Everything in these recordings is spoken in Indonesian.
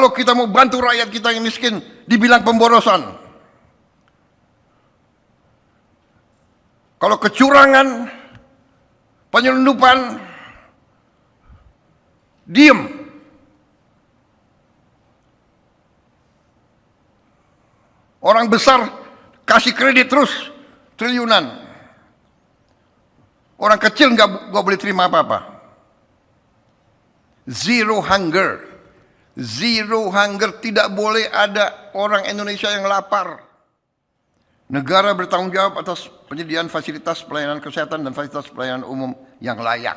Kalau kita mau bantu rakyat kita yang miskin, dibilang pemborosan. Kalau kecurangan, penyelundupan, diem. Orang besar kasih kredit terus triliunan. Orang kecil nggak boleh terima apa-apa. Zero hunger. Zero hunger, tidak boleh ada orang Indonesia yang lapar. Negara bertanggung jawab atas penyediaan fasilitas pelayanan kesehatan dan fasilitas pelayanan umum yang layak.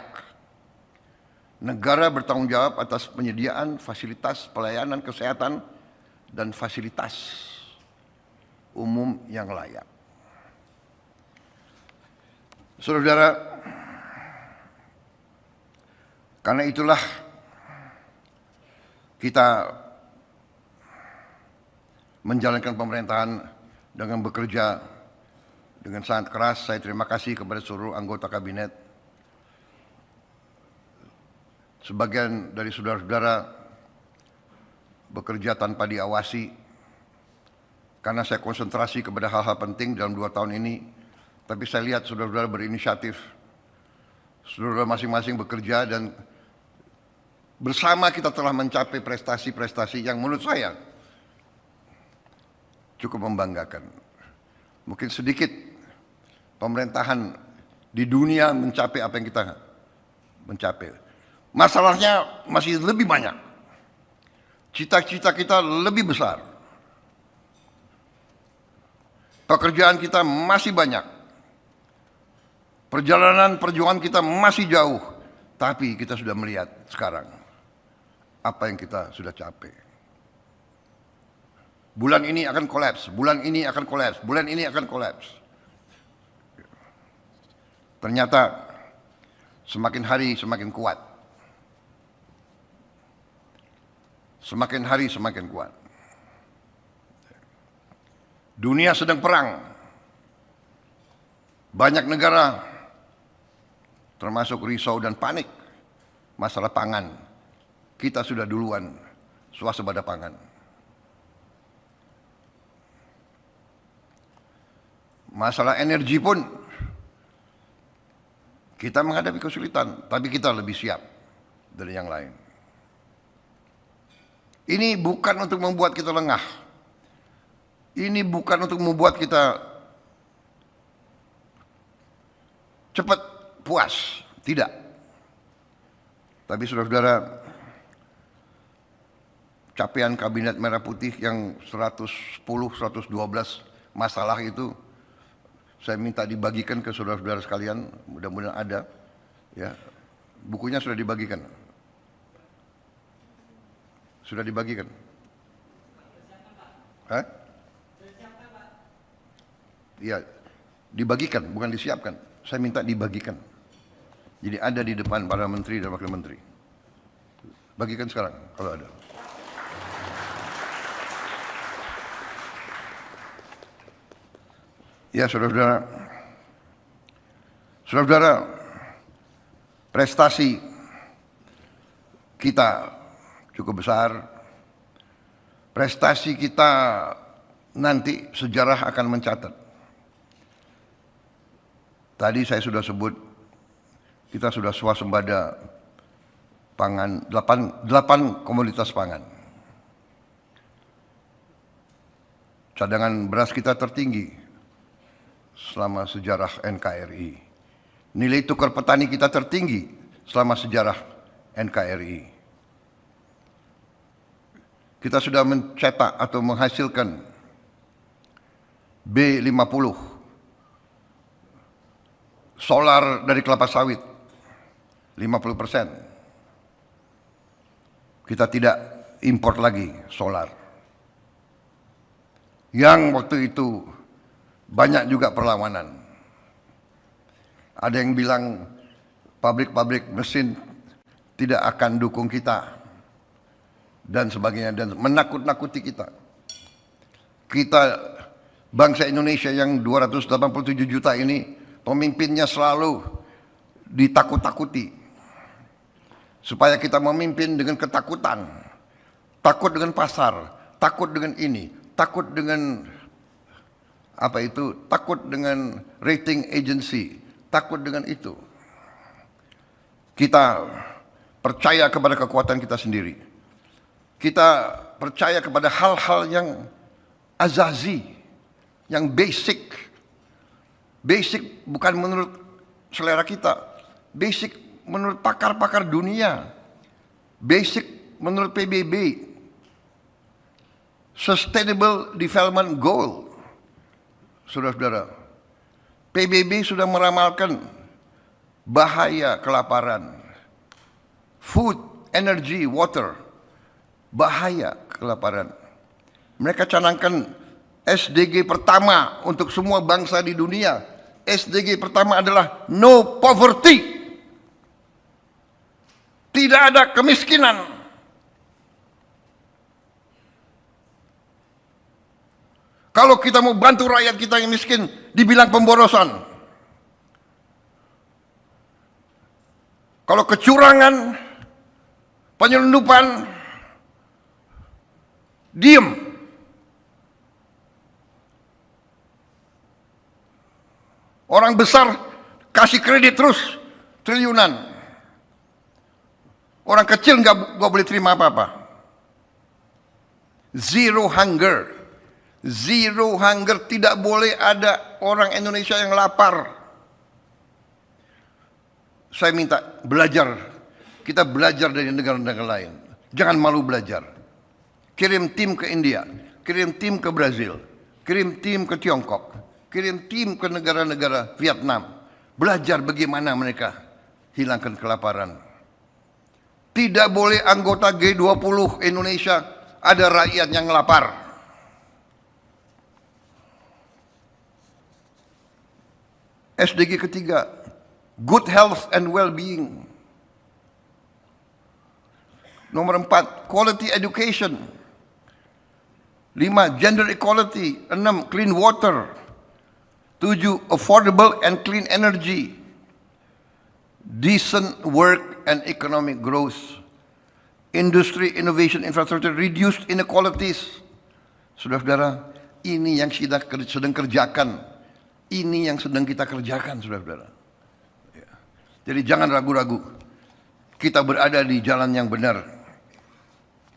Negara bertanggung jawab atas penyediaan fasilitas pelayanan kesehatan dan fasilitas umum yang layak. Saudara-saudara, karena itulah kita menjalankan pemerintahan dengan bekerja dengan sangat keras. Saya terima kasih kepada seluruh anggota kabinet. Sebagian dari saudara-saudara bekerja tanpa diawasi, karena saya konsentrasi kepada hal-hal penting dalam 2 tahun ini. Tapi saya lihat saudara-saudara berinisiatif, saudara masing-masing bekerja, dan bersama kita telah mencapai prestasi-prestasi yang menurut saya cukup membanggakan. Mungkin sedikit pemerintahan di dunia mencapai apa yang kita mencapai. Masalahnya masih lebih banyak. Cita-cita kita lebih besar. Pekerjaan kita masih banyak. Perjalanan perjuangan kita masih jauh. Tapi kita sudah melihat sekarang apa yang kita sudah capai. Bulan ini akan kolaps, bulan ini akan kolaps, bulan ini akan kolaps. Ternyata semakin hari semakin kuat. Semakin hari semakin kuat. Dunia sedang perang. Banyak negara termasuk risau dan panik masalah pangan. Kita sudah duluan swasembada pangan. Masalah energi pun kita menghadapi kesulitan, tapi kita lebih siap dari yang lain. Ini bukan untuk membuat kita lengah. Ini bukan untuk membuat kita cepat puas, tidak. Tapi saudara-saudara, capaian kabinet merah putih yang 110, 112 masalah itu, saya minta dibagikan ke saudara-saudara sekalian, mudah-mudahan ada. Ya, bukunya sudah dibagikan. Sudah dibagikan. Hah? Iya, dibagikan, bukan disiapkan. Saya minta dibagikan. Jadi ada di depan para menteri dan wakil menteri. Bagikan sekarang kalau ada. Ya, saudara-saudara, saudara-saudara, prestasi kita cukup besar. Prestasi kita nanti sejarah akan mencatat. Tadi saya sudah sebut, kita sudah swasembada pangan, 8 komoditas pangan. Cadangan beras kita tertinggi selama sejarah NKRI. Nilai tukar petani kita tertinggi selama sejarah NKRI. Kita sudah mencetak atau menghasilkan B50, solar dari kelapa sawit, 50%. Kita tidak import lagi solar. Yang waktu itu banyak juga perlawanan. Ada yang bilang pabrik-pabrik mesin tidak akan dukung kita dan sebagainya, dan menakut-nakuti kita. Kita bangsa Indonesia yang 287 juta ini, pemimpinnya selalu ditakut-takuti supaya kita memimpin dengan ketakutan, takut dengan pasar, takut dengan ini, takut dengan takut dengan rating agency, takut dengan itu. Kita percaya kepada kekuatan kita sendiri. Kita percaya kepada hal-hal yang azazi, yang basic. Basic bukan menurut selera kita, basic menurut pakar-pakar dunia, basic menurut PBB, Sustainable Development Goal. Saudara-saudara, PBB sudah meramalkan bahaya kelaparan, food, energy, water, bahaya kelaparan. Mereka canangkan SDG pertama untuk semua bangsa di dunia. SDG pertama adalah no poverty. Tidak ada kemiskinan. Kalau kita mau bantu rakyat kita yang miskin, dibilang pemborosan. Kalau kecurangan, penyelundupan, diem. Orang besar kasih kredit terus triliunan. Orang kecil nggak boleh terima apa-apa. Zero hunger. Zero hunger, tidak boleh ada orang Indonesia yang lapar. Saya minta belajar. Kita belajar dari negara-negara lain. Jangan malu belajar. Kirim tim ke India, kirim tim ke Brazil, kirim tim ke Tiongkok, kirim tim ke negara-negara Vietnam. Belajar bagaimana mereka hilangkan kelaparan. Tidak boleh anggota G20 Indonesia ada rakyat yang lapar. SDG ketiga, good health and well-being. Nomor 4, quality education. 5, gender equality. 6, clean water. 7, affordable and clean energy. Decent work and economic growth. Industry, innovation, infrastructure, reduced inequalities. Saudara-saudara, ini yang kita sedang kerjakan. Ini yang sedang kita kerjakan, saudara-saudara. Jadi jangan ragu-ragu. Kita berada di jalan yang benar.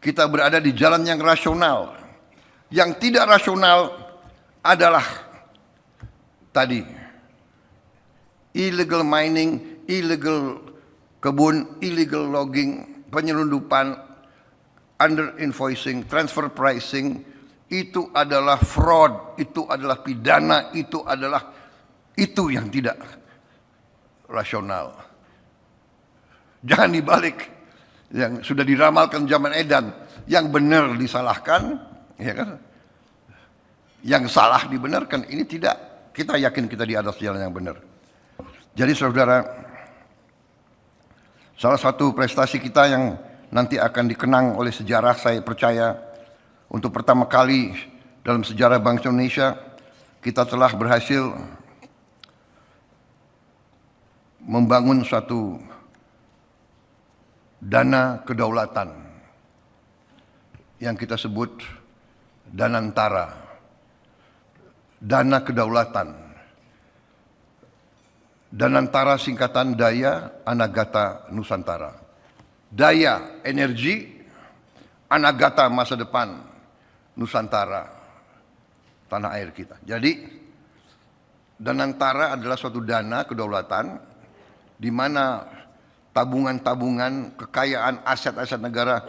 Kita berada di jalan yang rasional. Yang tidak rasional adalah tadi illegal mining, illegal kebun, illegal logging, penyelundupan, under invoicing, transfer pricing. Itu adalah fraud, itu adalah pidana, itu yang tidak rasional. Jangan dibalik. Yang sudah diramalkan zaman edan, yang benar disalahkan, ya kan? Yang salah dibenarkan. Ini tidak. Kita yakin kita di atas jalan yang benar. Jadi saudara, salah satu prestasi kita yang nanti akan dikenang oleh sejarah, saya percaya, untuk pertama kali dalam sejarah bangsa Indonesia, kita telah berhasil membangun suatu dana kedaulatan yang kita sebut Danantara. Dana kedaulatan. Danantara singkatan Daya Anagata Nusantara. Daya energi, Anagata masa depan Nusantara, tanah air kita. Jadi Danantara adalah suatu dana kedaulatan di mana tabungan-tabungan, kekayaan, aset-aset negara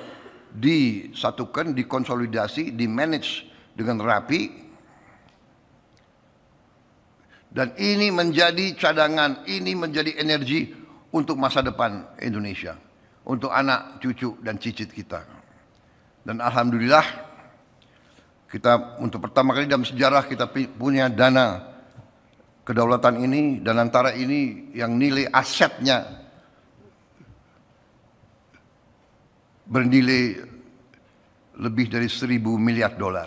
disatukan, dikonsolidasi, dimanage dengan rapi. Dan ini menjadi cadangan, ini menjadi energi untuk masa depan Indonesia. Untuk anak, cucu, dan cicit kita. Dan alhamdulillah, kita untuk pertama kali dalam sejarah kita punya dana kedaulatan ini, Danantara ini yang nilai asetnya bernilai lebih dari 1.000 miliar dolar.